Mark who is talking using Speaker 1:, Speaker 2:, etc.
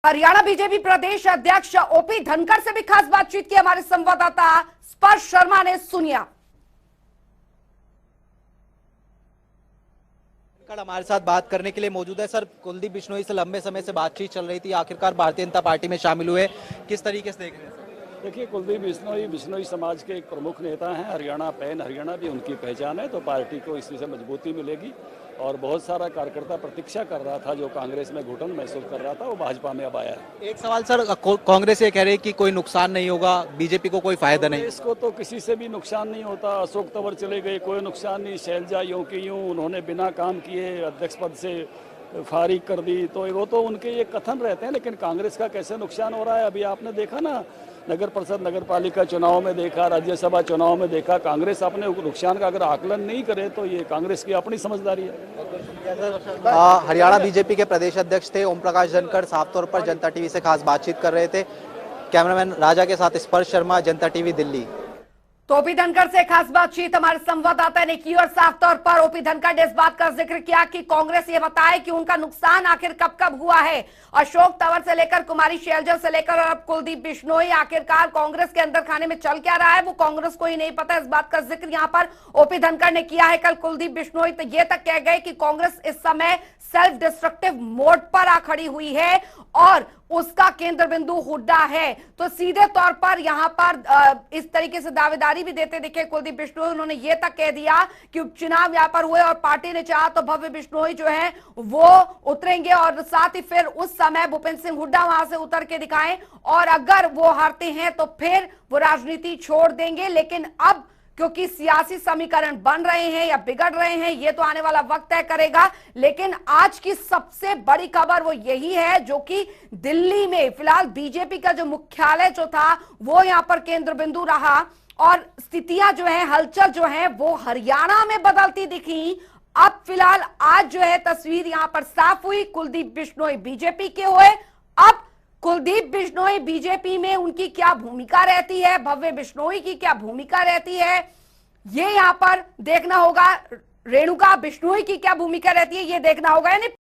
Speaker 1: Haryana BJP प्रदेश अध्यक्ष OP Dhankhar से भी खास बातचीत की हमारे संवाददाता स्पर्श शर्मा ने। सुनिया
Speaker 2: हमारे साथ बात करने के लिए मौजूद है। सर, कुलदीप बिश्नोई से लंबे समय से बातचीत चल रही थी, आखिरकार भारतीय जनता पार्टी में शामिल हुए, किस तरीके से देख रहे हैं?
Speaker 3: देखिए, कुलदीप बिश्नोई समाज के एक प्रमुख नेता हैं। हरियाणा पैन हरियाणा भी उनकी पहचान है, तो पार्टी को इसी से मजबूती मिलेगी। और बहुत सारा कार्यकर्ता प्रतीक्षा कर रहा था, जो कांग्रेस में घुटन महसूस कर रहा था, वो भाजपा में अब आया है।
Speaker 2: एक सवाल सर, कांग्रेस ये कह रही है कि कोई नुकसान नहीं होगा, बीजेपी को कोई फायदा नहीं।
Speaker 3: इसको तो किसी से भी नुकसान नहीं होता। अशोक तंवर चले गए, कोई नुकसान नहीं। शैलजा यूं की यूं उन्होंने बिना काम किए अध्यक्ष पद से फारिग कर दी, तो वो तो उनके ये कथन रहते हैं। लेकिन कांग्रेस का कैसे नुकसान हो रहा है, अभी आपने देखा ना, नगर परिषद नगर पालिका चुनाव में देखा, राज्यसभा चुनाव में देखा। कांग्रेस अपने नुकसान का अगर आकलन नहीं करे तो ये कांग्रेस की अपनी समझदारी है।
Speaker 2: हरियाणा बीजेपी के प्रदेश अध्यक्ष थे ओम प्रकाश धनखड़ साफ तौर पर जनता टीवी से खास बातचीत कर रहे थे। कैमरामैन राजा के साथ स्पर्श शर्मा, जनता टीवी, दिल्ली।
Speaker 1: तो ओपी धनखड़ से खास बातचीत हमारे संवाददाता ने की और साफ तौर पर ओपी धनखड़ ने इस बात का जिक्र किया कि कांग्रेस ये बताए कि उनका नुकसान आखिर कब कब हुआ है। अशोक तंवर से लेकर कुमारी शैलजा से लेकर और अब कुलदीप बिश्नोई, आखिरकार कांग्रेस के अंदर खाने में चल क्या रहा है वो कांग्रेस को ही नहीं पता। इस बात का जिक्र यहाँ पर ओपी धनखड़ ने किया है। कल कुलदीप बिश्नोई तो ये तक कह गए कि कांग्रेस इस समय सेल्फ डिस्ट्रक्टिव मोड पर आ खड़ी हुई है और उसका केंद्र बिंदु हुड्डा है। तो सीधे तौर पर यहां पर इस तरीके से दावेदारी भी देते दिखे कुलदीप बिश्नोई। उन्होंने ये तक कह दिया कि उपचुनाव यहां पर हुए और पार्टी ने चाहा तो भव्य बिश्नोई जो है वो उतरेंगे और साथ ही फिर उस समय भूपेंद्र सिंह हुड्डा वहां से उतर के दिखाएं और अगर वो हारते हैं तो फिर वो राजनीति छोड़ देंगे। लेकिन अब क्योंकि सियासी समीकरण बन रहे हैं या बिगड़ रहे हैं, ये तो आने वाला वक्त तय करेगा। लेकिन आज की सबसे बड़ी खबर वो यही है जो कि दिल्ली में फिलहाल बीजेपी का जो मुख्यालय जो था वो यहां पर केंद्र बिंदु रहा और स्थितियां जो है, हलचल जो है वो हरियाणा में बदलती दिखी। अब फिलहाल आज जो है तस्वीर यहां पर साफ हुई। कुलदीप बिश्नोई बीजेपी के हुए, अब कुलदीप बिश्नोई बीजेपी में उनकी क्या भूमिका रहती है, भव्य बिश्नोई की क्या भूमिका रहती है, ये यहां पर देखना होगा। रेणुका बिश्नोई की क्या भूमिका रहती है, ये देखना होगा। यानी